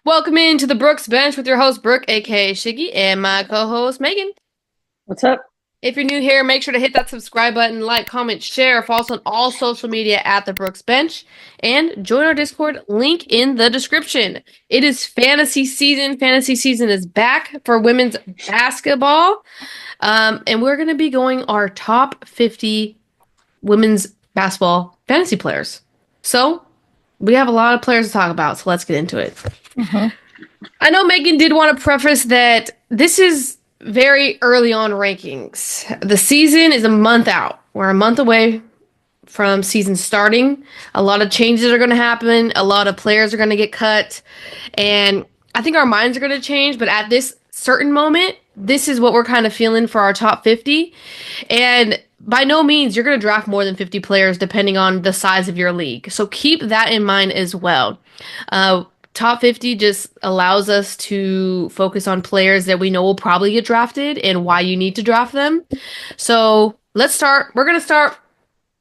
Welcome into the Brooks Bench with your host Brooke, aka Shiggy, and my co-host Megan. What's up? If you're new here, make sure to hit that subscribe button, like, comment, share, follow us on all social media at the Brooks Bench, and join our Discord link in the description. It is fantasy season. Fantasy season is back for women's basketball, and we're going to be going our top 50 women's basketball fantasy players. So we have a lot of players to talk about, so let's get into it. hmm I know Megan did want to preface that this is very early on rankings. The season is a month out. We're a month away from season starting. A lot of changes are going to happen. A lot of players are going to get cut. And I think our minds are going to change. But at this certain moment, this is what we're kind of feeling for our top 50. And by no means, you're going to draft more than 50 players depending on the size of your league. So keep that in mind as well. Top 50 just allows us to focus on players that we know will probably get drafted and why you need to draft them. So let's start. We're going to start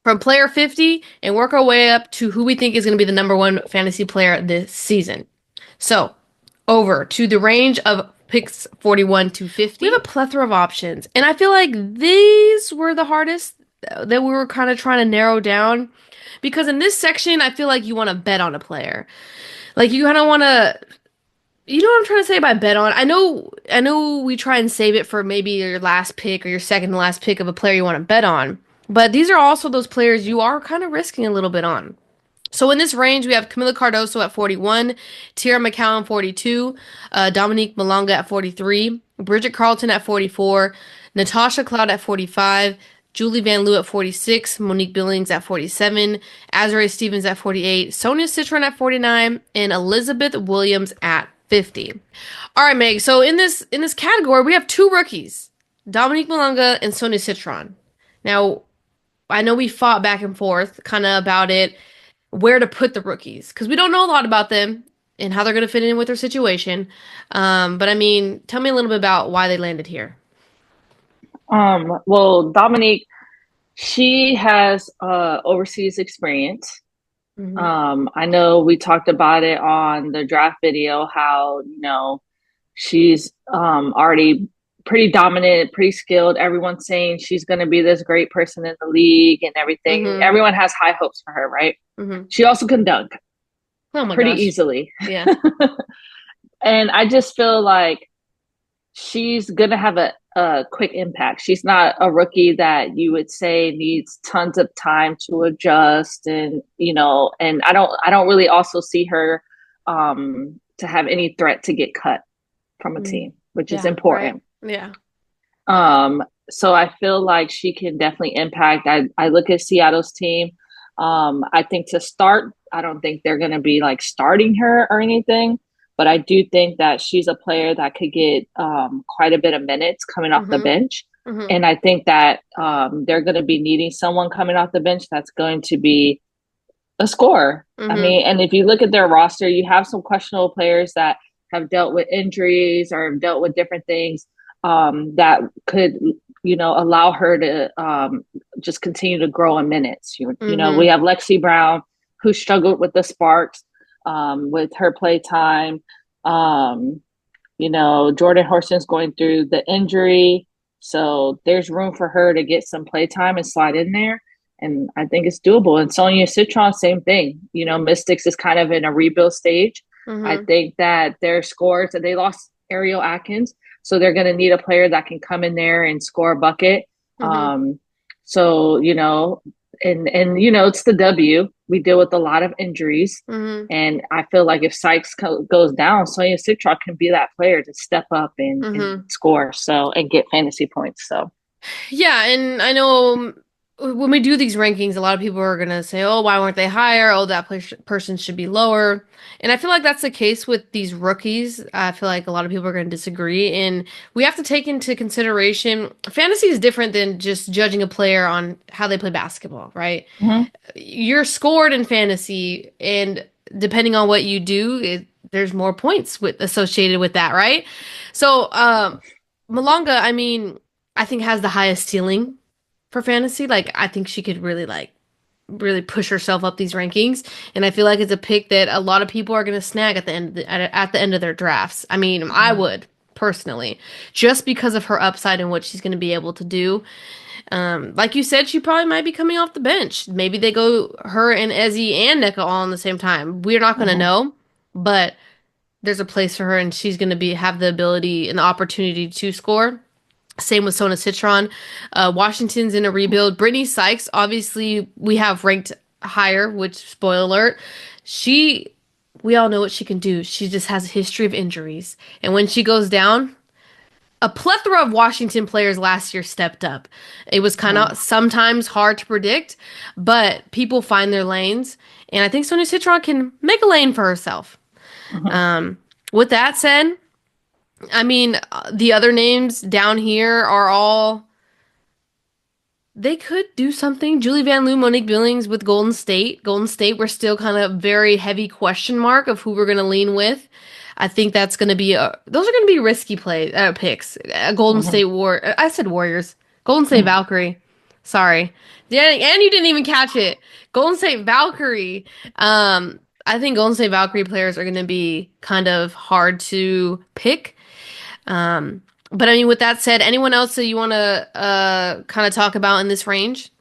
from player 50 and work our way up to who we think is going to be the number one fantasy player this season. So over to the range of picks 41 to 50. We have a plethora of options. And I feel like these were the hardest that we were kind of trying to narrow down. Because in this section, I feel like you want to bet on a player. Like you kind of want to, you know what I'm trying to say by bet on? I know we try and save it for maybe your last pick or your second to last pick of a player you want to bet on. But these are also those players you are kind of risking a little bit on. So in this range, we have Camila Cardoso at 41, Tierra McCowan 42, Dominique Malonga at 43, Bridget Carlton at 44, Natasha Cloud at 45, Julie Van Loo at 46, Monique Billings at 47, Azrae Stevens at 48, Sonia Citron at 49, and Elizabeth Williams at 50. All right, Meg. So in this category, we have two rookies, Dominique Malonga and Sonia Citron. Now, I know we fought back and forth kind of about it, where to put the rookies, because we don't know a lot about them and how they're going to fit in with their situation. But I mean, tell me a little bit about why they landed here. well, Dominique, she has overseas experience. Hmm. I know we talked about it on the draft video, how, she's already pretty dominant, pretty skilled. Everyone's saying she's going to be this great person in the league and everything. Hmm. Everyone has high hopes for her, right? Hmm. She also can dunk Oh my pretty gosh. easily. Yeah. And I just feel like she's going to have a quick impact. She's not a rookie that you would say needs tons of time to adjust, and and I don't really also see her to have any threat to get cut from a Mm. team, which is Yeah. Right. important. Yeah. So I feel like she can definitely impact. I look at Seattle's team. I think to start, I don't think they're going to be like starting her or anything, but I do think that she's a player that could get quite a bit of minutes coming off the Hmm. bench. Hmm. And I think that they're going to be needing someone coming off the bench that's going to be a scorer. I Hmm. mean, and if you look at their roster, you have some questionable players that have dealt with injuries or have dealt with different things that could, allow her to just continue to grow in minutes. We Hmm. have Lexi Brown, who struggled with the Sparks with her play time. Jordan Horston's going through the injury. So there's room for her to get some play time and slide in there. And I think it's doable. And Sonia Citron, same thing. Mystics is kind of in a rebuild stage. I Hmm. think that their scores, they lost Ariel Atkins. So they're going to need a player that can come in there and score a bucket. Hmm. So, it's the W. We deal with a lot of injuries. Hmm. And I feel like if Sykes goes down, Sonia Citron can be that player to step up and Hmm. score and get fantasy points. So, Yeah, and I know when we do these rankings, a lot of people are gonna say, "Oh, why weren't they higher? Oh, that person should be lower." And I feel like that's the case with these rookies. I feel like a lot of people are gonna disagree, and we have to take into consideration fantasy is different than just judging a player on how they play basketball, right? mhm. You're scored in fantasy, and depending on what you do, there's more points associated with that, right? So, Malonga, I mean, I think has the highest ceiling for fantasy. Like, I think she could really like really push herself up these rankings. And I feel like it's a pick that a lot of people are going to snag at the end of their drafts. I mean, I Mhm. would personally, just because of her upside and what she's going to be able to do. Like you said, she probably might be coming off the bench. Maybe they go her and Ezzy and Nika all in the same time. We're not going to Mhm. know, but there's a place for her, and she's going to be have the ability and the opportunity to score. Same with Sona Citron. Washington's in a rebuild. Brittany Sykes, obviously, we have ranked higher, which, spoiler alert, she, we all know what she can do. She just has a history of injuries. And when she goes down, a plethora of Washington players last year stepped up. It was kind Mhm. of sometimes hard to predict, but people find their lanes. And I think Sonia Citron can make a lane for herself. Mhm. Um, with that said, I mean, the other names down here are all they could do something. Julie Van Loo, Monique Billings with Golden State. Golden State, we're still kind of very heavy question mark of who we're going to lean with. I think that's going to be those are going to be risky picks. Golden Mhm. State I said Warriors. Golden State Mhm. Valkyrie. Sorry. Yeah, and you didn't even catch it. Golden State Valkyrie. I think Golden State Valkyrie players are going to be kind of hard to pick. Um, but I mean, with that said, anyone else that you want to kind of talk about in this range?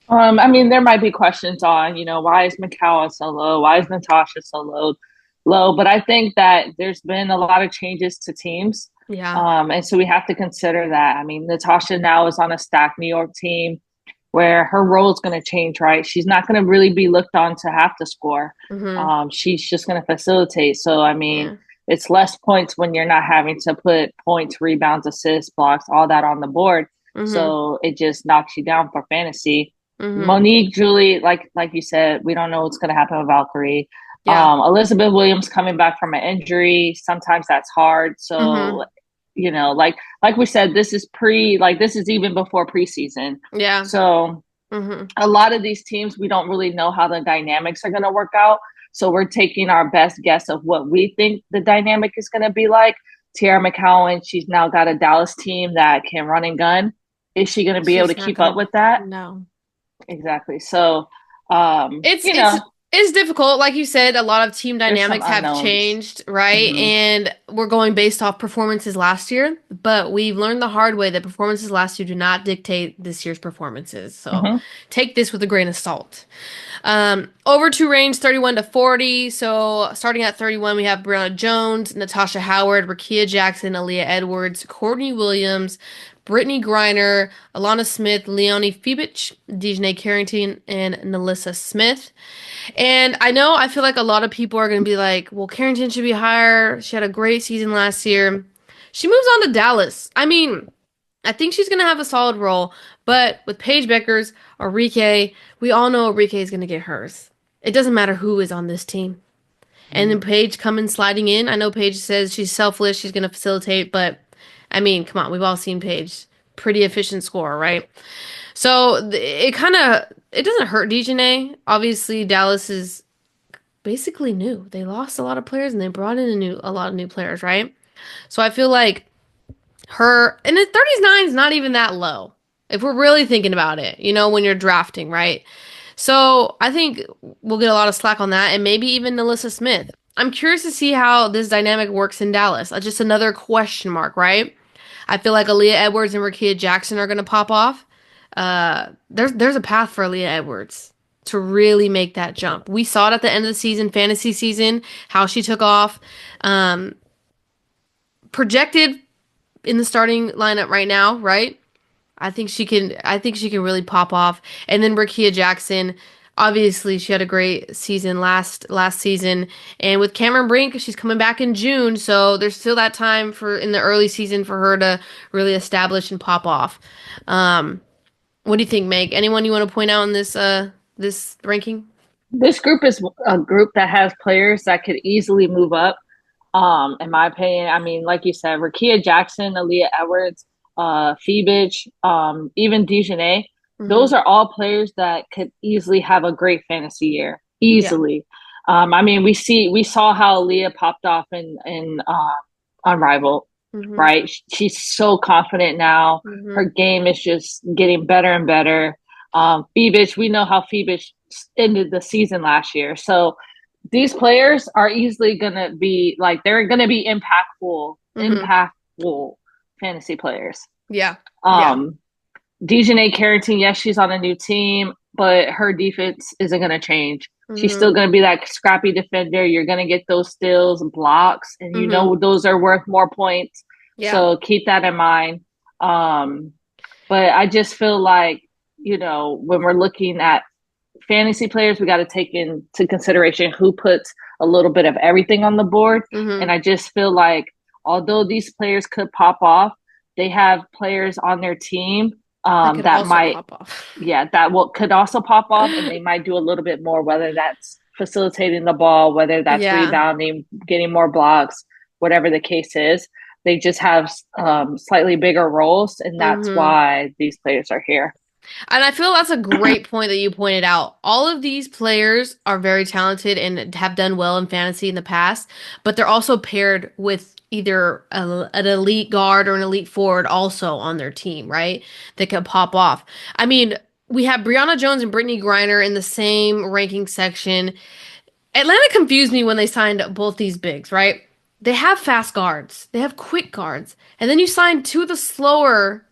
I mean, there might be questions on, why is Mikhail so low? Why is Natasha so low? But I think that there's been a lot of changes to teams. Yeah. And so we have to consider that. I mean, Natasha now is on a stacked New York team where her role is going to change, right? She's not going to really be looked on to have to score. Mm-hmm. She's just going to facilitate. So, I mean, Yeah. it's less points when you're not having to put points, rebounds, assists, blocks, all that on the board. Mm-hmm. So it just knocks you down for fantasy. Mm-hmm. Monique, Julie, like you said, we don't know what's going to happen with Valkyrie. Yeah. Elizabeth Williams coming back from an injury, sometimes that's hard. So, Mm-hmm. like we said, this is even before preseason. Yeah. So Mm-hmm. a lot of these teams, we don't really know how the dynamics are going to work out. So we're taking our best guess of what we think the dynamic is going to be like. Tiara McCowan, she's now got a Dallas team that can run and gun. Is she going to be able to She's not keep up gonna. with that? No. Exactly. So, It's it's it's difficult. Like you said, a lot of team there's some dynamics have unknowns. changed, right? Mm-hmm. And we're going based off performances last year, but we've learned the hard way that performances last year do not dictate this year's performances. So Mm-hmm. take this with a grain of salt. Over to range 31 to 40. So starting at 31, we have Breanna Jones, Natasha Howard, Rakia Jackson, Aaliyah Edwards, Courtney Williams, Brittany Griner, Alana Smith, Leonie Fibich, Dejanay Carrington, and Nalissa Smith. And I feel like a lot of people are going to be like, well, Carrington should be higher. She had a great season last year. She moves on to Dallas. I mean, I think she's going to have a solid role, but with Paige Beckers, Enrique, we all know Enrique is going to get hers. It doesn't matter who is on this team. And then Paige coming sliding in. I know Paige says she's selfless, she's going to facilitate, but I mean, come on, we've all seen Paige. Pretty efficient scorer, right? So it doesn't hurt Dejanay. Obviously, Dallas is basically new. They lost a lot of players and they brought in a lot of new players, right? So I feel like her and the 39 is not even that low if we're really thinking about it, when you're drafting, right? So I think we'll get a lot of slack on that, and maybe even Nalissa Smith. I'm curious to see how this dynamic works in Dallas. Just another question mark, right? I feel like Aaliyah Edwards and Rakia Jackson are going to pop off. There's a path for Aaliyah Edwards to really make that jump. We saw it at the end of the season, fantasy season, how she took off. Um, Projected in the starting lineup right now, right? I think she can really pop off. And then Rakia Jackson, obviously she had a great season last season. And with Cameron Brink, she's coming back in June, so there's still that time for in the early season for her to really establish and pop off. What do you think, Meg? Anyone you want to point out in this ranking? This group is a group that has players that could easily move up. In my opinion, I mean, like you said, Rakia Jackson, Aaliyah Edwards, Phoebich, even Dejanay, Mm-hmm. those are all players that could easily have a great fantasy year. Yeah. Easily. I mean, we saw how Aaliyah popped off in Unrivaled, Mm-hmm. right? She's so confident now. Mm-hmm. Her game is just getting better and better. Phoebus, we know how Phoebus ended the season last year. So these players are easily going to be like, they're going to be Mm-hmm. impactful fantasy players. Yeah. Yeah. Um, Dejanay Carrington, yes, she's on a new team, but her defense isn't going to change. She's still Mm-hmm. going to be that scrappy defender. You're going to get those steals and blocks, and you Mm-hmm. know those are worth more points. Yeah. So keep that in mind. Um, but I just feel like, when we're looking at fantasy players, we got to take into consideration who puts a little bit of everything on the board. And Mm-hmm. I just feel like although these players could pop off, they have players on their team That could that also might, pop off. yeah, that will could also pop off, and they might do a little bit more, whether that's facilitating the ball, whether that's Yeah. rebounding, getting more blocks, whatever the case is. They just have slightly bigger roles, and that's Mm-hmm. why these players are here. And I feel that's a great point that you pointed out. All of these players are very talented and have done well in fantasy in the past, but they're also paired with either an elite guard or an elite forward also on their team, right? That can pop off. I mean, we have Breanna Jones and Brittany Griner in the same ranking section. Atlanta confused me when they signed both these bigs, right? They have fast guards, they have quick guards, and then you sign two of the slower,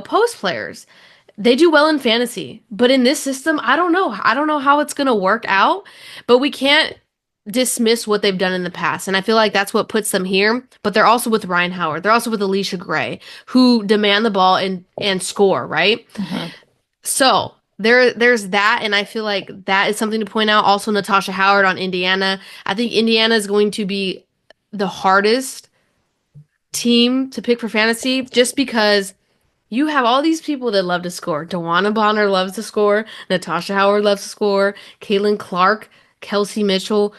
post players. They do well in fantasy, but in this system, I don't know. I don't know how it's going to work out, but we can't dismiss what they've done in the past. And I feel like that's what puts them here. But they're also with Ryan Howard. They're also with Alicia Gray, who demand the ball and score, right? Mm-hmm. So there's that, and I feel like that is something to point out. Also, Natasha Howard on Indiana. I think Indiana is going to be the hardest team to pick for fantasy just because you have all these people that love to score. Dewana Bonner loves to score. Natasha Howard loves to score. Caitlin Clark, Kelsey Mitchell,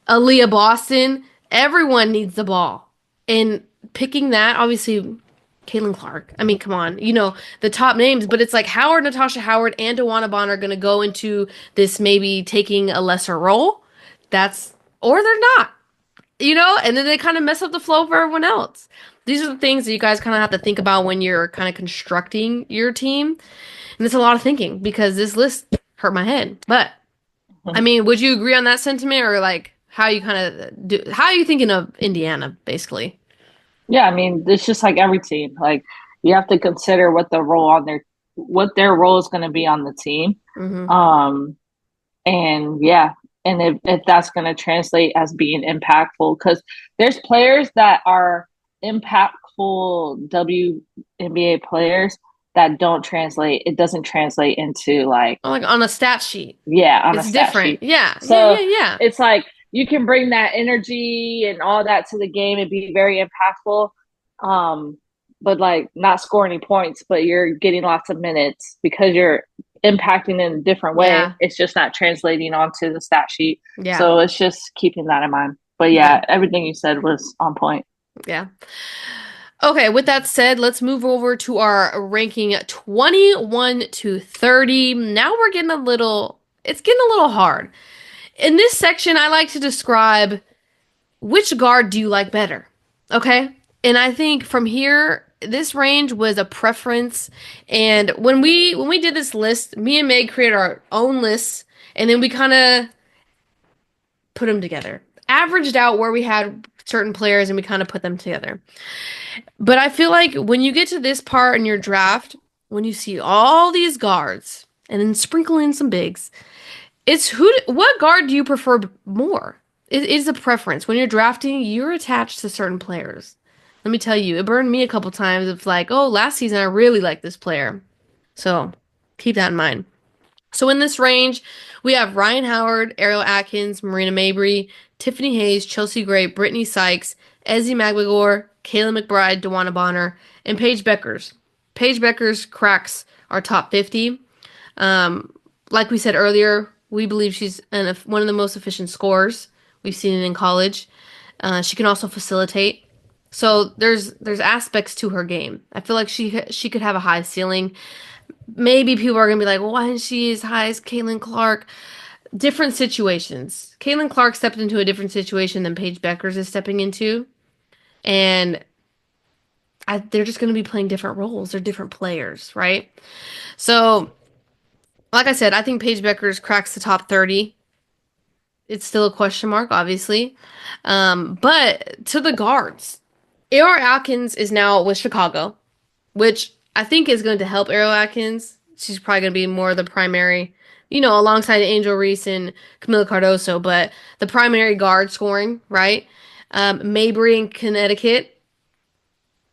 Aaliyah Boston. Everyone needs the ball. And picking that, obviously, Caitlin Clark. I mean, come on. The top names, but it's like Howard, Natasha Howard, and Dewana Bonner are going to go into this maybe taking a lesser role. Or they're not, and then they kind of mess up the flow for everyone else. These are the things that you guys kind of have to think about when you're kind of constructing your team. And it's a lot of thinking because this list hurt my head. But I mean, would you agree on that sentiment or like how are you thinking of Indiana basically? Yeah, I mean, it's just like every team. Like you have to consider what their role is going to be on the team. Mm-hmm. Um, and yeah, and if that's going to translate as being impactful, because there's players that are impactful WNBA players that don't translate. It doesn't translate into like, Oh, like on a stat sheet. yeah, on a It's stat different. sheet. Yeah. Yeah, So yeah, yeah. it's like you can bring that energy and all that to the game and be very impactful. Um, but like not score any points, but you're getting lots of minutes because you're impacting in a different way. Yeah. It's just not translating onto the stat sheet. Yeah. So it's just keeping that in mind. But Yeah. yeah, everything you said was on point. Yeah. Okay, with that said, let's move over to our ranking 21 to 30. Now it's getting a little hard. In this section, I like to describe which guard do you like better? Okay? And I think from here, this range was a preference. And when we did this list, me and Meg created our own lists, and then we kind of put them together. Averaged out where we had certain players and we kind of put them together. But I feel like when you get to this part in your draft, when you see all these guards and then sprinkle in some bigs, what guard do you prefer more? It is a preference. When you're drafting, you're attached to certain players. Let me tell you, it burned me a couple times. It's like, oh, last season I really liked this player. So keep that in mind. So in this range, we have Ryan Howard, Ariel Atkins, Marina Mabrey, Tiffany Hayes, Chelsea Gray, Brittany Sykes, Ezzie Magbegor, Kayla McBride, Dewana Bonner, and Paige Beckers. Paige Beckers cracks our top 50. Um, like we said earlier, we believe she's one of the most efficient scorers. We've seen it in college. She can also facilitate. So there's aspects to her game. I feel like she could have a high ceiling. Maybe people are gonna be like, well, why isn't she as high as Caitlin Clark? Different situations. Caitlin Clark stepped into a different situation than Paige Beckers is stepping into, and they're just gonna be playing different roles. They're different players, right? So Like I said, I think Paige Beckers cracks the top 30. It's still a question mark, obviously. But to the guards, A.R. Atkins is now with Chicago, which I think is going to help Arrow Atkins. She's probably going to be more of the primary, alongside Angel Reese and Camila Cardoso, but the primary guard scoring, right? Mabry in Connecticut,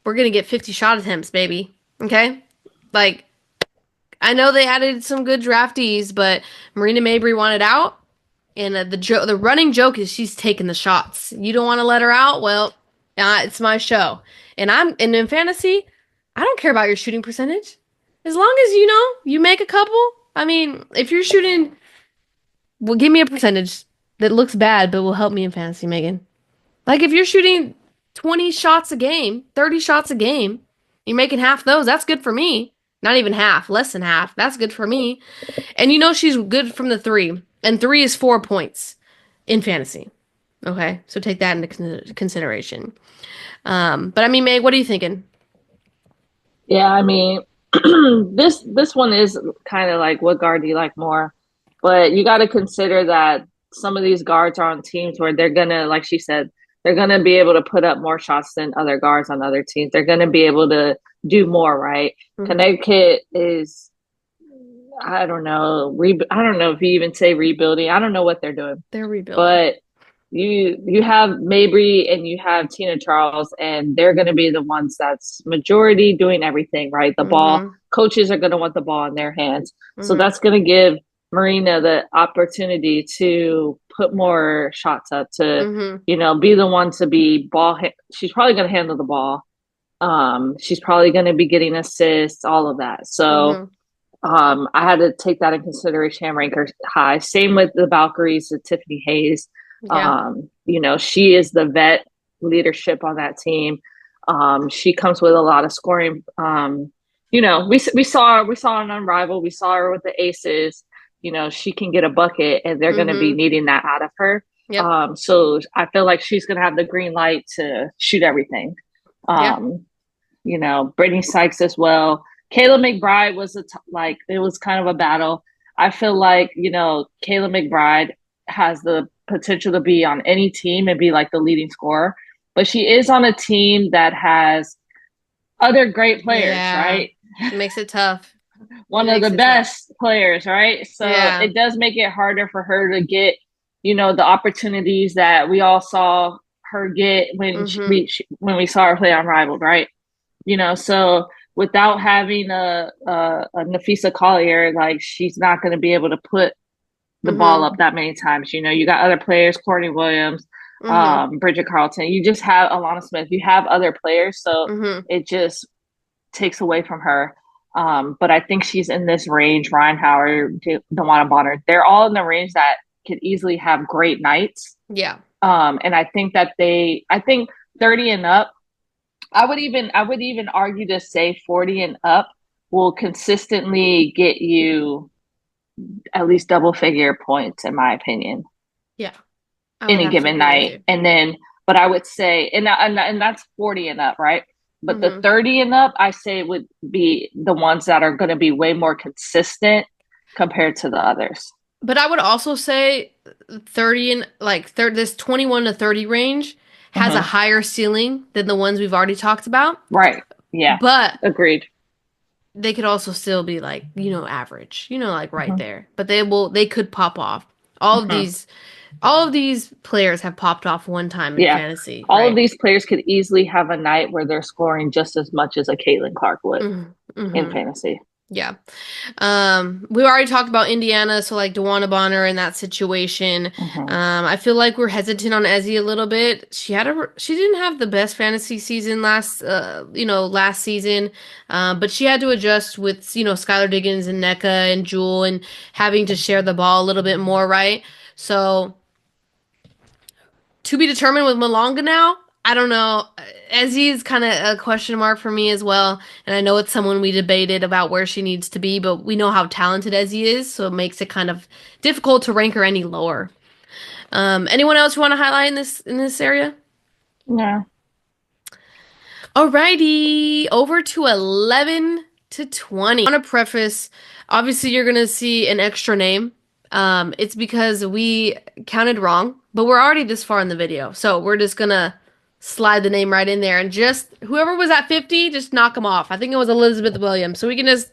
we're going to get 50 shot attempts, baby. Okay? Like, I know they added some good draftees, but Marina Mabry wanted out. And the running joke is she's taking the shots. You don't want to let her out? Well, it's my show. And in fantasy, I don't care about your shooting percentage. As long as you make a couple. I mean, if you're shooting, well, give me a percentage that looks bad but will help me in fantasy, Megan. Like if you're shooting 20 shots a game, 30 shots a game, you're making half those. That's good for me. Not even half, less than half. That's good for me. And she's good from the three. And three is 4 points in fantasy. Okay, so take that into consideration. But I mean, Meg, what are you thinking? Yeah, I mean, this one is kind of like what guard do you like more? But you got to consider that some of these guards are on teams where they're gonna, like she said, they're gonna be able to put up more shots than other guards on other teams. They're gonna be able to do more, right? Mm-hmm. Connecticut is, I don't know, I don't know if you even say rebuilding. I don't know what they're doing, They're rebuilding. but you have Mabry and you have Tina Charles, and they're going to be the ones that's majority doing everything, right? The ball Mm-hmm. coaches are going to want the ball in their hands, so Mm-hmm. that's going to give Marina the opportunity to put more shots up to, Mm-hmm. be the one to be she's probably going to handle the ball. She's probably going to be getting assists, all of that. So Mm-hmm. I had to take that in consideration and rank her high. Same with the Valkyries, with Tiffany Hayes. Yeah. She is the vet leadership on that team. She comes with a lot of scoring. We saw an unrivaled. We saw her with the aces. She can get a bucket, and they're going to be Mm-hmm. needing that out of her. Yep. So I feel like she's going to have the green light to shoot everything. Yeah. Um, Brittany Sykes as well. Kayla McBride was like it was kind of a battle. I feel like Kayla McBride has the potential to be on any team and be like the leading scorer, but she is on a team that has other great players, Yeah. right? It makes it tough. It One of the makes it tough. best players, right? So Yeah. it does make it harder for her to get the opportunities that we all saw her get when Mm-hmm. when we saw her play on Rivaled, right? So without having a Nafisa Collier, like she's not going to be able to put the ball Mm-hmm. up that many times. You got other players, Courtney Williams, Mm-hmm. Bridget Carlton. You just have Alana Smith. You have other players, so Mm-hmm. it just takes away from her. But I think she's in this range. Ryan Howard, DeWanna Bonner, they're all in the range that could easily have great nights. Yeah. And I think I think 30 and up, I would even argue to say 40 and up will consistently get you at least double figure points, in my opinion, Yeah. I would any have to given agree with night. you. And then, but I would say, and that's 40 and up, right? But the Mm-hmm. 30 and up, I say would be the ones that are going to be way more consistent compared to the others. But I would also say 30 and this 21 to 30 range has a Mm-hmm. higher ceiling than the ones we've already talked about. Right. Yeah. But Agreed. they could also still be like, average, like right Mm-hmm. there. But they could pop off. All of Mm-hmm. these all of these players have popped off one time in Yeah. fantasy, All of right? these players could easily have a night where they're scoring just as much as a Caitlin Clark would Mm-hmm. in Mm-hmm. fantasy. Yeah. We already talked about Indiana, so like DeWanna Bonner in that situation. Mm-hmm. I feel like we're hesitant on Ezzy a little bit. She didn't have the best fantasy season last season. But she had to adjust with, Skylar Diggins and NECA and Jewel and having to share the ball a little bit more, right? So to be determined with Malonga now. I don't know. Ezzy is kind of a question mark for me as well. And I know it's someone we debated about where she needs to be, but we know how talented Ezzy is, so it makes it kind of difficult to rank her any lower. Anyone else you want to highlight in this area? Yeah. Alrighty, over to 11. to 20. I want to preface, obviously, you're going to see an extra name. It's because we counted wrong, but we're already this far in the video. So we're just going to slide the name right in there. And just whoever was at 50, just knock them off. I think it was Elizabeth Williams. So we can just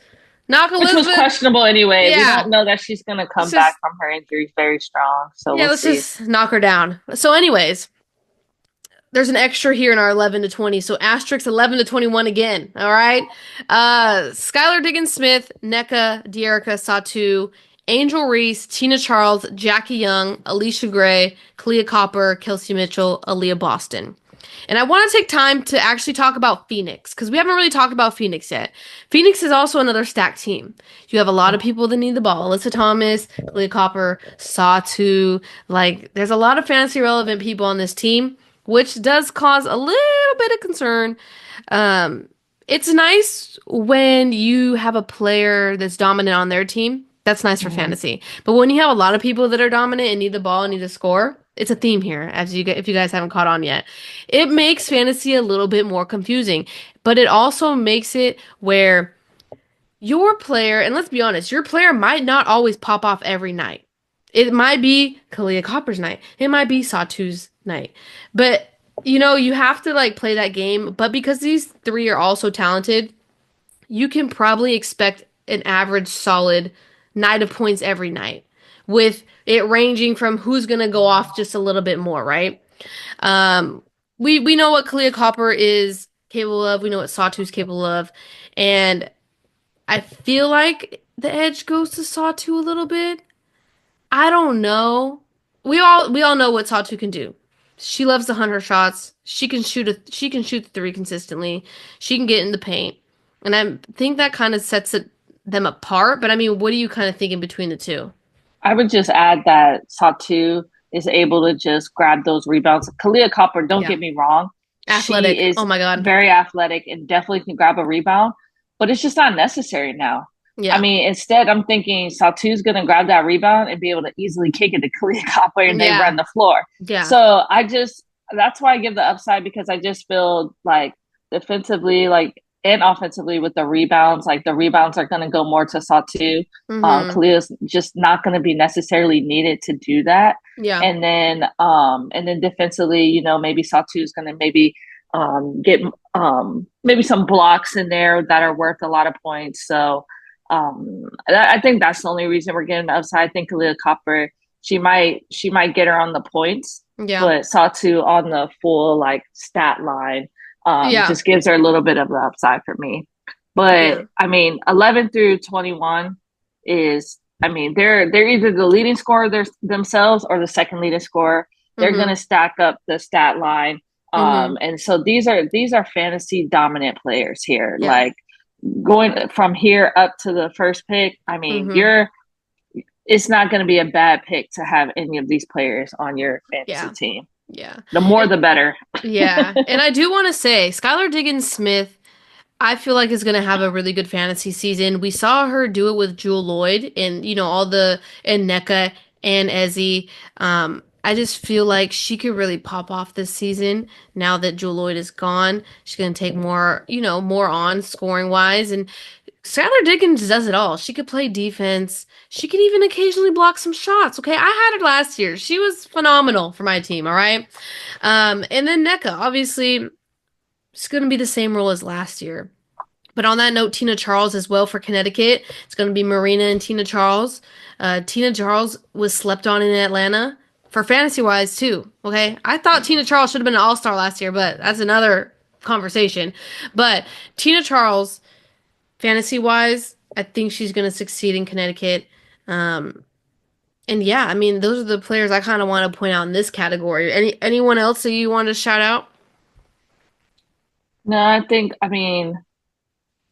knock Which was Elizabeth. questionable anyway. We Yeah. don't know that she's going to Let's come back just, from her injuries very strong. So yeah, we'll let's see. just knock her down. So, anyways, there's an extra here in our 11 to 20. So asterisk 11 to 21 again. All right. Skylar Diggins Smith, NECA, Dearica Satu, Angel Reese, Tina Charles, Jackie Young, Alicia Gray, Kalia Copper, Kelsey Mitchell, Aaliyah Boston. And I want to take time to actually talk about Phoenix because we haven't really talked about Phoenix yet. Phoenix is also another stacked team. You have a lot of people that need the ball. Alyssa Thomas, Kalia Copper, Satu. Like, there's a lot of fantasy relevant people on this team, which does cause a little bit of concern. Um, it's nice when you have a player that's dominant on their team. That's nice for Mm-hmm. fantasy. But when you have a lot of people that are dominant and need the ball and need to score, it's a theme here, as you if you guys haven't caught on yet. It makes fantasy a little bit more confusing, but it also makes it where your player, and let's be honest, your player might not always pop off every night. It might be Kalia Copper's night. It might be Satu's night. But you have to like play that game. But because these three are all so talented, you can probably expect an average solid night of points every night. With it ranging from who's gonna go off just a little bit more, right? Um, we know what Kalia Copper is capable of. We know what Satu's capable of, and I feel like the edge goes to Satu a little bit. I don't know. We all know what Satu can do. She loves to hunt her shots. She can shoot the three consistently. She can get in the paint. And I think that kind of them apart, but I mean, what are you kind of thinking between the two? I would just add that Satu is able to just grab those rebounds. Kalia Copper, don't Yeah. get me wrong, she Athletic. Oh is my God. very athletic and definitely can grab a rebound, but it's just not necessary now. I Yeah. mean, instead, I'm thinking Satu's going to grab that rebound and be able to easily kick it to Kalia Copper and they run Yeah. the floor. Yeah. So that's why I give the upside because I just feel like defensively, like, and offensively with the rebounds, like the rebounds are going to go more to Satu. Mm-hmm. Kalia's just not going to be necessarily needed to do that. Yeah. And then defensively, maybe Satu's going to maybe get maybe some blocks in there that are worth a lot of points. So I think that's the only reason we're getting the upside. I think Kalia Copper, she might get her on the points, Yeah. but Satu on the full like stat line Yeah. just gives her a little bit of the upside for me. But Yeah. I mean, 11 through 21 is, I mean, they're either the leading scorer themselves or the second leading scorer. They're Mm-hmm. gonna stack up the stat line. Mm-hmm. And so these are fantasy dominant players here. Yeah. Like going from here up to the first pick, I mean, Mm-hmm. it's not going to be a bad pick to have any of these players on your fantasy Yeah. team. Yeah. The more, And the better. yeah. And I do want to say, Skylar Diggins Smith, I feel like is going to have a really good fantasy season. We saw her do it with Jewel Lloyd and, all and NECA and Ezzy. I just feel like she could really pop off this season now that Jewel Lloyd is gone. She's going to take more, more on scoring wise. And Skylar Diggins does it all. She could play defense. She could even occasionally block some shots. Okay, I had her last year. She was phenomenal for my team. All right. And then NECA, obviously, it's going to be the same role as last year. But on that note, Tina Charles as well for Connecticut. It's going to be Breanna and Tina Charles. Tina Charles was slept on in Atlanta for fantasy wise too. Okay, I thought Tina Charles should have been an All Star last year, but that's another conversation. But Tina Charles, fantasy wise, I think she's going to succeed in Connecticut. Um, and yeah, I mean, those are the players I kind of want to point out in this category. Anyone else that you want to shout out? No, I mean,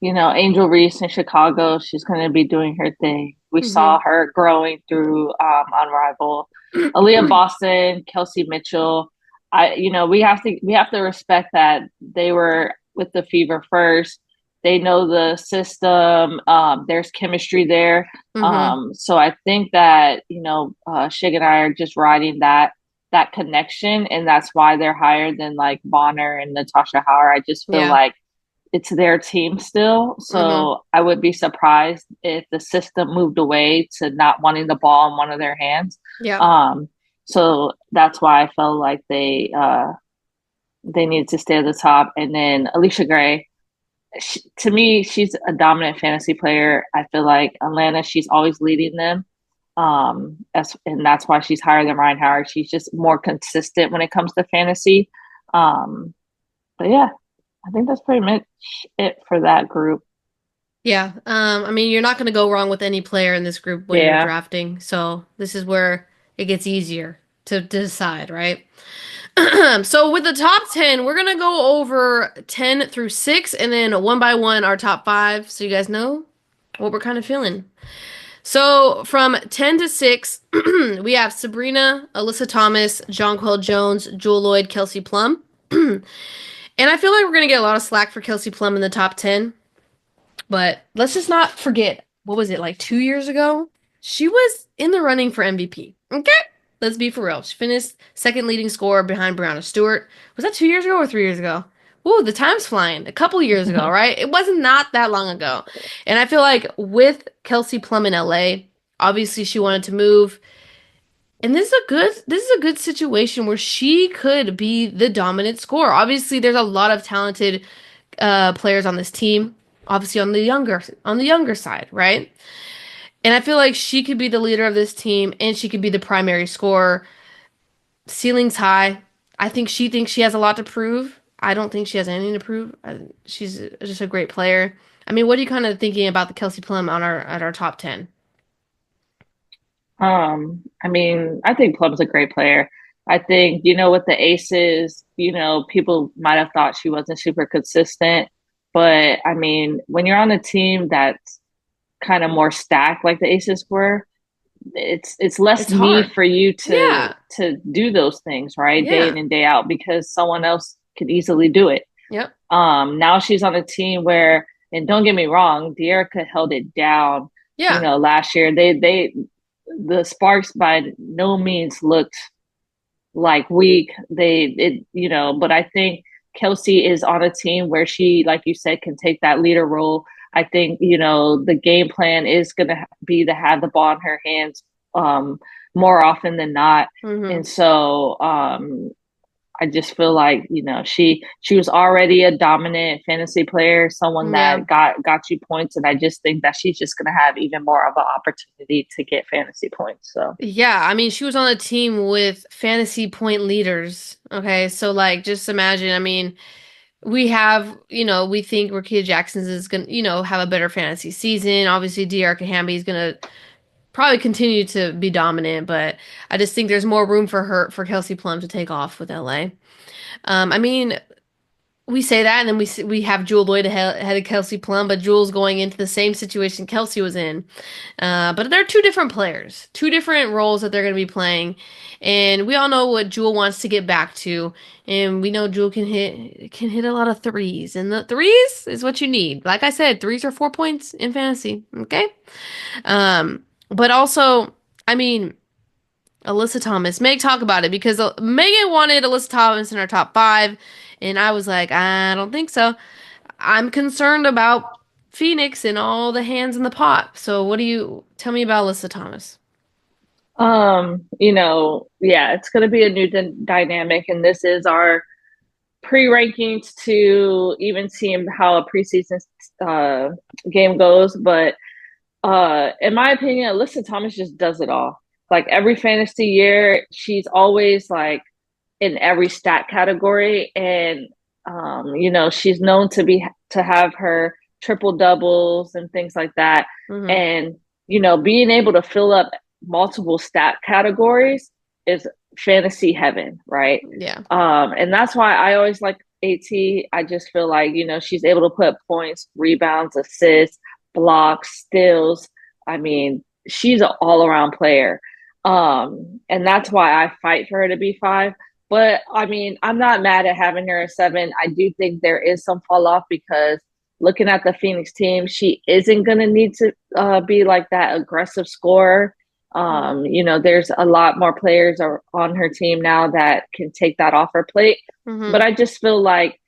Angel Reese in Chicago, she's going to be doing her thing. We Mm-hmm. saw her growing through Unrivaled. Aaliyah Boston, Kelsey Mitchell. We have to respect that they were with the Fever first. They know the system. There's chemistry there. Mm-hmm. So I think that Shig and I are just riding that connection, and that's why they're higher than like Bonner and Natasha Howard. I just feel Yeah. like it's their team still. Mm-hmm. So I would be surprised if the system moved away to not wanting the ball in one of their hands. Yep. Um, so that's why I felt like they needed to stay at the top. And then Alicia Gray, to me, she's a dominant fantasy player. I feel like Atlanta, she's always leading them. And that's why she's higher than Ryan Howard. She's just more consistent when it comes to fantasy. Um, but yeah, I think that's pretty much it for that group. Yeah. I mean, you're not going to go wrong with any player in this group when you're Yeah. drafting. So this is where it gets easier to decide, right? So with the top 10, we're gonna go over 10 through 6 and then one by one our top 5 so you guys know what we're kind of feeling. So from 10 to 6, we have Sabrina, Alyssa Thomas, Jonquel Jones, Jewel Lloyd, Kelsey Plum. And I feel like we're gonna get a lot of slack for Kelsey Plum in the top 10. But let's just not forget, what was it, like 2 years ago? She was in the running for MVP. Okay? Let's be for real. She finished second leading scorer behind Breanna Stewart. Was that 2 years ago or 3 years ago? Ooh, the time's flying. A couple years ago, right? It wasn't not that long ago. And I feel like with Kelsey Plum in LA, obviously she wanted to move. And this is a good situation where she could be the dominant scorer. Obviously, there's a lot of talented players on this team, obviously on the younger side, right? And I feel like she could be the leader of this team and she could be the primary scorer. Ceiling's high. I think she thinks she has a lot to prove. I don't think she has anything to prove. She's just a great player. I mean, what are you kind of thinking about the Kelsey Plum on our at our top 10? I mean, I think Plum's a great player. I think, with the Aces, people might have thought she wasn't super consistent. But I mean, when you're on a team that's kind of more stacked like the Aces were, it's less It's need hard. for you to Yeah. to do those things, right? Day in Yeah. and day out because someone else could easily do it. Yep. Now she's on a team where, and don't get me wrong, De'Erica held it down. Yeah. Last year the Sparks by no means looked like weak. But I think Kelsey is on a team where she, like you said, can take that leader role. I think, the game plan is going to be to have the ball in her hands more often than not. Mm-hmm. And so I just feel like, she was already a dominant fantasy player, someone Yeah. that got you points. And I just think that she's just going to have even more of an opportunity to get fantasy points. So, Yeah, I mean, she was on a team with fantasy point leaders. Okay, so like, just imagine. I mean, we think Rakia Jackson's is gonna, have a better fantasy season. Obviously, De'Arca Hamby is gonna probably continue to be dominant, but I just think there's more room for Kelsey Plum to take off with LA. I mean, we say that, and then we have Jewel Lloyd ahead of Kelsey Plum, but Jewel's going into the same situation Kelsey was in. But they're two different players, two different roles that they're going to be playing, and we all know what Jewel wants to get back to, and we know Jewel can hit a lot of threes, and the threes is what you need. Like I said, threes are 4 points in fantasy. Okay, but also, I mean. Alyssa Thomas. Meg, talk about it because Megan wanted Alyssa Thomas in her top 5, and I was like, I don't think so. I'm concerned about Phoenix and all the hands in the pot. So, what do you tell me about Alyssa Thomas? yeah, it's going to be a new dynamic, and this is our pre-rankings to even see how a preseason uh, game goes. But in my opinion, Alyssa Thomas just does it all. Like every fantasy year, she's always like in every stat category, and she's known to have her triple doubles and things like that. Hmm. And being able to fill up multiple stat categories is fantasy heaven, right? Yeah. And that's why I always like AT. I just feel like she's able to put points, rebounds, assists, blocks, steals. I mean, she's an all around player. And that's why I fight for her to be 5. But I mean, I'm not mad at having her at 7. I do think there is some fall off because looking at the Phoenix team, she isn't going to need to be like that aggressive scorer. Hmm. There's a lot more players on her team now that can take that off her plate. Hmm. But I just feel like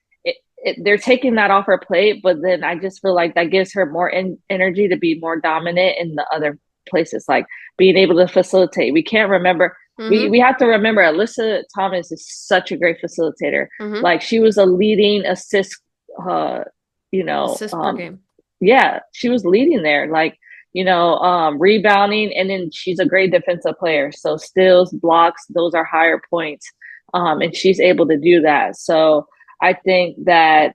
they're taking that off her plate, but then I just feel like that gives her more energy to be more dominant in the other places, like being able to facilitate. We can't remember. Mm-hmm. We have to remember Alyssa Thomas is such a great facilitator. Mm-hmm. Like she was a leading assist, uh, you know, Assists per game. yeah, she was leading there. Like rebounding, and then she's a great defensive player. So steals, blocks, those are higher points, and she's able to do that. So I think that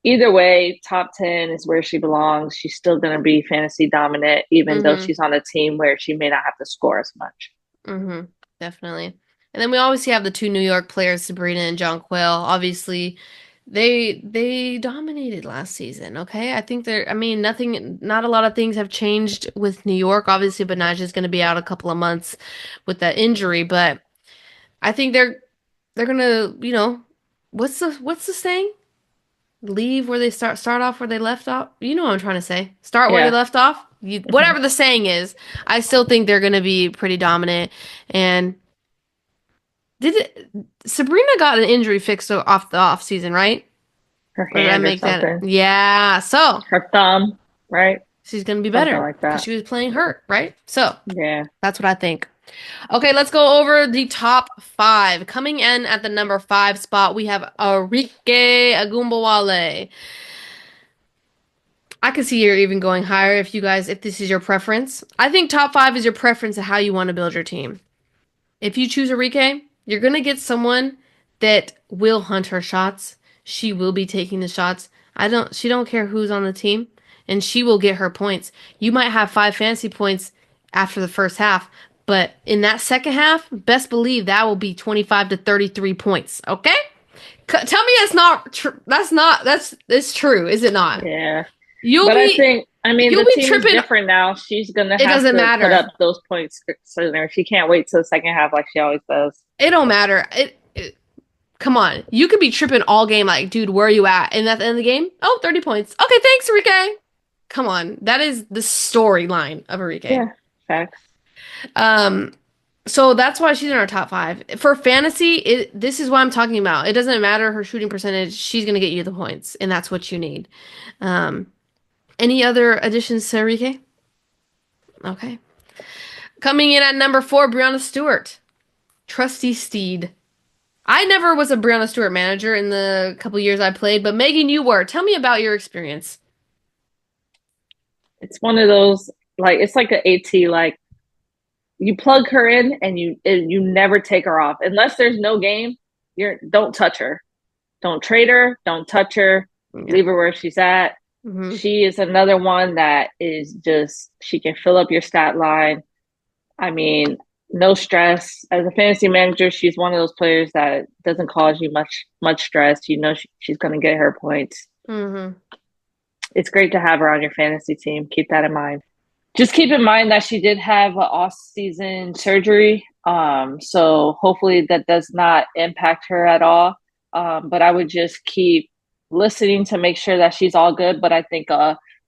either way, top 10 is where she belongs. She's still going to be fantasy dominant, even though Mm-hmm. she's on a team where she may not have to score as much. Mm-hmm. Definitely. And then we obviously have the two New York players, Sabrina and Jonquil. Obviously, they dominated last season, okay? I think I mean, not a lot of things have changed with New York. Obviously, Benaj is going to be out a couple of months with that injury, but I think they're gonna, what's the saying? Leave where they start off where they left off. You know what I'm trying to say. Start where they Yeah. left off. Mm-hmm. Whatever the saying is, I still think they're gonna be pretty dominant. And Sabrina got an injury fixed off the off season, right? Her Or did I hand or make that? something. Yeah. So Her thumb, right? she's gonna be Something better like because that. she was playing hurt, right? So Yeah. that's what I think. Okay, let's go over the top five. Coming in at the number 5 spot, we have Arike Agumbawale. I could see you're even going higher if this is your preference. I think top 5 is your preference of how you want to build your team. If you choose Arike, you're going to get someone that will hunt her shots. She will be taking the shots. She don't care who's on the team, and she will get her points. You might have 5 fantasy points after the first half, but in that second half, best believe that will be 25 to 33 points, okay? Tell me that's not true. It's true, is it not? Yeah. You'll But I be think, I mean, you'll the be team is tripping. different now. She's going to It have doesn't to put up matter. those points sooner. She can't wait till the second half like she always does. It don't matter. Come on. You could be tripping all game like, dude, where are you at? And at the end of the game, oh, 30 points. Okay, thanks, Enrique. Come on. That is the storyline of Enrique. Yeah. Facts. Um, so that's why she's in our top 5. For fantasy, this is what I'm talking about. It doesn't matter her shooting percentage. She's gonna get you the points, and that's what you need. Um, any other additions to Enrique? Okay. Coming in at number 4, Breanna Stewart. Trusty Steed. I never was a Breanna Stewart manager in the couple years I played, but Megan, you were. Tell me about your experience. It's one of those, like, it's like an AT, like, you plug her in and you never take her off unless there's no game. Don't touch her, don't trade her, don't touch her, Yeah. leave her where she's at. Hmm. She is another one that is just, she can fill up your stat line. I mean, no stress as a fantasy manager. She's one of those players that doesn't cause you much stress. You know she's going to get her points. Hmm. It's great to have her on your fantasy team. Keep that in mind. Just keep in mind that she did have an off-season surgery, so hopefully that does not impact her at all. But I would just keep listening to make sure that she's all good. But I think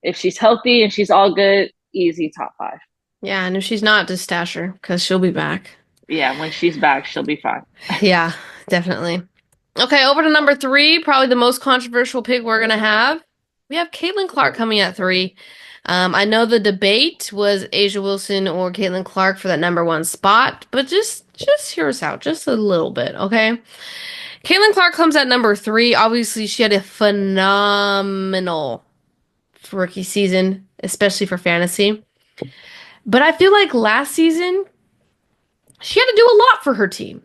if she's healthy and she's all good, easy top 5. Yeah, and if she's not, just stash her because she'll be back. Yeah, when she's back, she'll be fine. Yeah, definitely. Okay, over to number 3, probably the most controversial pick we're gonna have. We have Caitlin Clark coming at 3. I know the debate was Asia Wilson or Caitlin Clark for that number 1 spot, but just hear us out just a little bit, okay? Caitlin Clark comes at number 3. Obviously, she had a phenomenal rookie season, especially for fantasy. But I feel like last season, she had to do a lot for her team.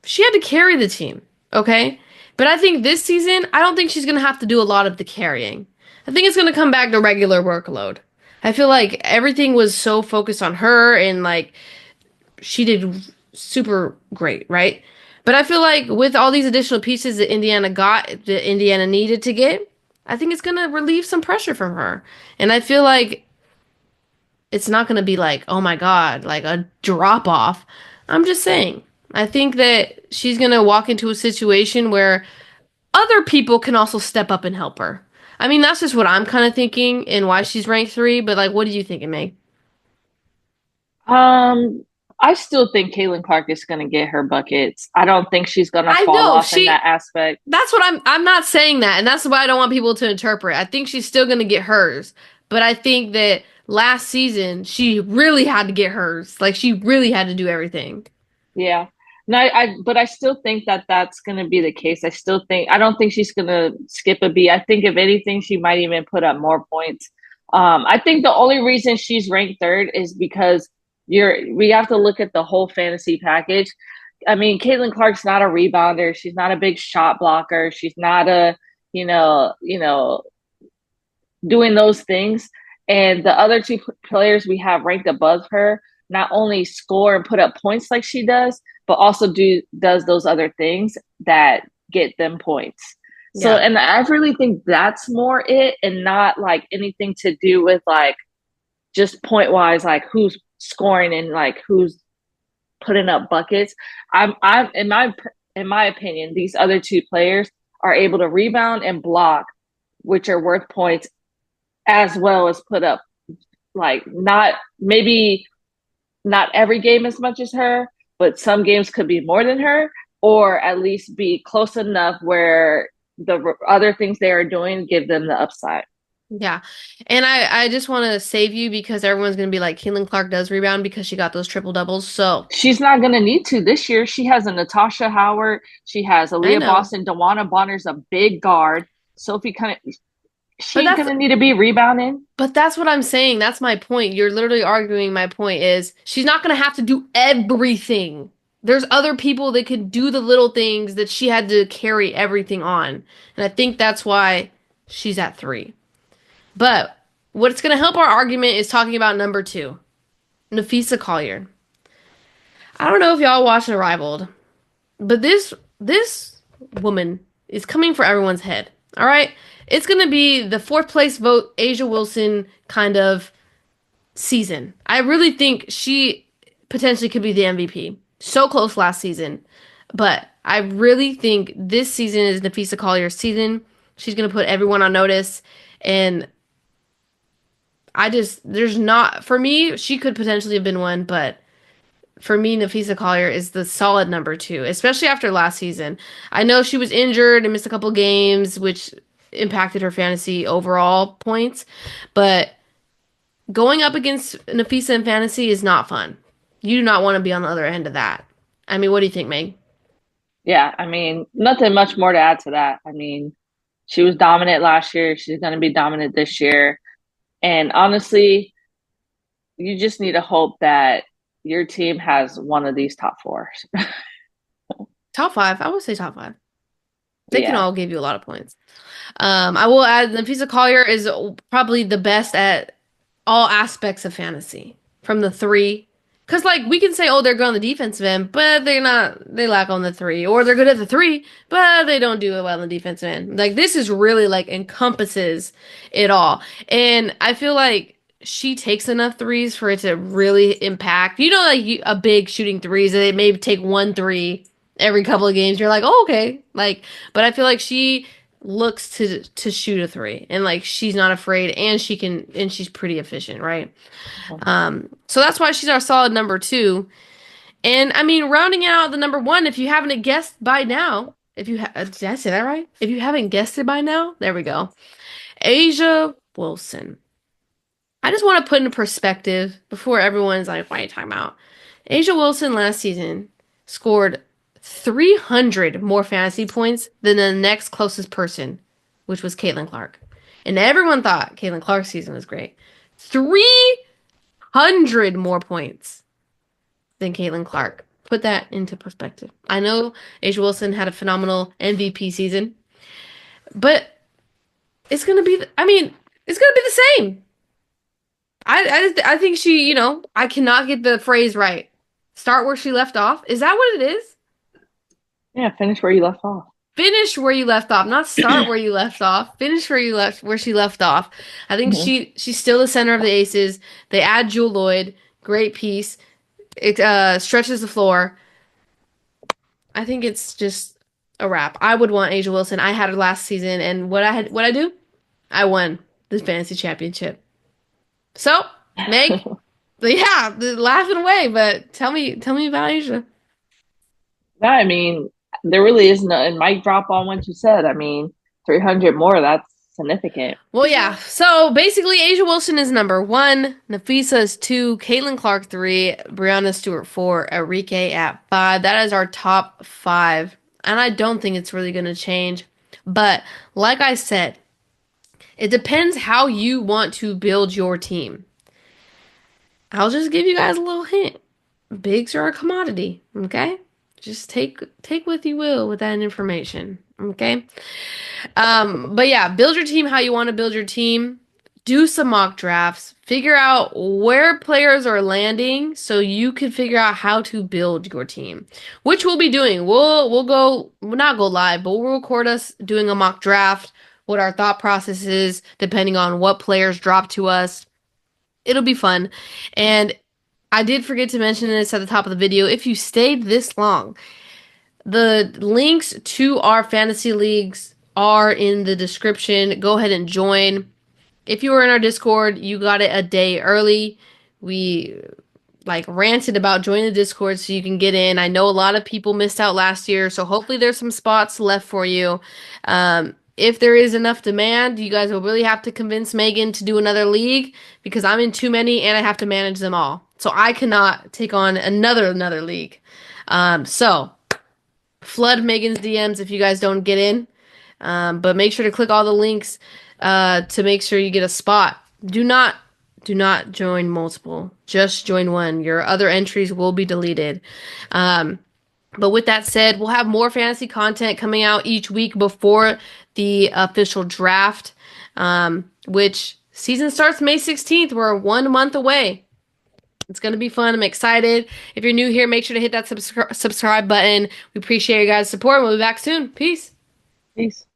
She had to carry the team, okay? But I think this season, I don't think she's going to have to do a lot of the carrying. I think it's going to come back to regular workload. I feel like everything was so focused on her and like she did super great, right? But I feel like with all these additional pieces that Indiana needed to get, I think it's going to relieve some pressure from her. And I feel like it's not going to be like, oh my God, like a drop off. I'm just saying. I think that she's going to walk into a situation where other people can also step up and help her. I mean, that's just what I'm kind of thinking and why she's ranked 3, but like, what do you think, Meg? Um, I still think Caitlin Clark is going to get her buckets. I don't think she's going to I fall know off in she that aspect. that's what I'm not saying that, and that's why I don't want people to interpret. I think she's still gonna get hers, but I think that last season she really had to get hers. Like she really had to do everything. Yeah. No, but I still think that that's going to be the case. I don't think she's going to skip a beat. I think if anything, she might even put up more points. I think the only reason she's ranked third is because we have to look at the whole fantasy package. I mean, Caitlin Clark's not a rebounder. She's not a big shot blocker. She's not doing those things. And the other two players we have ranked above her not only score and put up points like she does, but also does those other things that get them points. So, Yeah. and I really think that's more it, and not like anything to do with like just point wise, like who's scoring and like who's putting up buckets. I'm in my opinion, these other two players are able to rebound and block, which are worth points, as well as put up like not maybe not every game as much as her, but some games could be more than her, or at least be close enough where the other things they are doing give them the upside. Yeah. And I just want to save you because everyone's gonna be like Caitlin Clark does rebound because she got those triple doubles. So She's not going to need to this year. She has a Natasha Howard. She has I Aaliyah know. Boston. Dewana Bonner's a big guard. Sophie kind of, she But ain't that's going to need to be rebounding. But that's what I'm saying. That's my point. You're literally arguing my point is she's not going to have to do everything. There's other people that could do the little things that she had to carry everything on. And I think that's why she's at 3. But what's going to help our argument is talking about number 2, Nafisa Collier. I don't know if y'all watched Arrivaled, but this woman is coming for everyone's head. All right? It's going to be the 4th place vote Asia Wilson kind of season. I really think she potentially could be the MVP. So close last season. But I really think this season is Nafisa Collier's season. She's going to put everyone on notice. And there's not, for me, she could potentially have been one, but for me, Nafisa Collier is the solid number 2, especially after last season. I know she was injured and missed a couple games, which impacted her fantasy overall points, but going up against Nafisa in fantasy is not fun. You do not want to be on the other end of that. I mean, what do you think, Meg? Yeah, I mean, nothing much more to add to that. I mean, she was dominant last year. She's going to be dominant this year. And honestly, you just need to hope that your team has one of these top four. Top 5. I would say top 5. They can Yeah. all give you a lot of points. I will add Nafisa Collier is probably the best at all aspects of fantasy from the 3. Because, like, we can say, oh, they're good on the defensive end, but they're not, they lack on the 3. Or they're good at the 3, but they don't do it well on the defensive end. Like, this is really, like, encompasses it all. And I feel like she takes enough threes for it to really impact. You know, like, a big shooting threes, they maybe take 1 3 every couple of games. You're like, oh, okay. Like, but I feel like she looks to shoot a 3 and like she's not afraid and she's pretty efficient, right? So that's why she's our solid number 2. And I mean, rounding out the number 1, if you haven't guessed by now, did I say that right? If you haven't guessed it by now, there we go. Asia Wilson. I just want to put into perspective before everyone's like, "What are you talking about?" Asia Wilson last season scored 300 more fantasy points than the next closest person, which was Caitlin Clark. And everyone thought Caitlin Clark's season was great. 300 more points than Caitlin Clark. Put that into perspective. I know Asia Wilson had a phenomenal MVP season, but it's going to be, I mean, it's going to be the same. I think she, I cannot get the phrase right. Start where she left off. Is that what it is? Yeah, finish where you left off. Finish where you left off, not start where you left off. Finish where she left off. I think Mhm. she's still the center of the Aces. They add Jewel Lloyd, great piece. It stretches the floor. I think it's just a wrap. I would want Asia Wilson. I had her last season, and what I do? I won the fantasy championship. So, Meg, But yeah, laughing away. But tell me about Asia. No, I mean, there really is no, and mic drop on what you said. I mean, 300 more, that's significant. Well, yeah. So basically, Asia Wilson is number one. Nafisa is two. Caitlin Clark three. Breanna Stewart four. Enrique at five. That is our top five. And I don't think it's really going to change. But like I said, it depends how you want to build your team. I'll just give you guys a little hint. Bigs are a commodity, okay? Just take what you will with that information, okay? But yeah, build your team how you want to build your team. Do some mock drafts. Figure out where players are landing so you can figure out how to build your team, which we'll be doing. We'll not go live, but we'll record us doing a mock draft, what our thought process is, depending on what players drop to us. It'll be fun. And I did forget to mention this at the top of the video. If you stayed this long, the links to our fantasy leagues are in the description. Go ahead and join. If you were in our Discord, you got it a day early. We like ranted about joining the Discord so you can get in. I know a lot of people missed out last year, so hopefully there's some spots left for you. If there is enough demand, you guys will really have to convince Megan to do another league because I'm in too many and I have to manage them all. So I cannot take on another league. So flood Megan's DMs if you guys don't get in. But make sure to click all the links to make sure you get a spot. Do not join multiple. Just join one. Your other entries will be deleted. But with that said, we'll have more fantasy content coming out each week before the official draft, which season starts May 16th. We're 1 month away. It's going to be fun. I'm excited. If you're new here, make sure to hit that subscribe button. We appreciate your guys' support. We'll be back soon. Peace. Peace.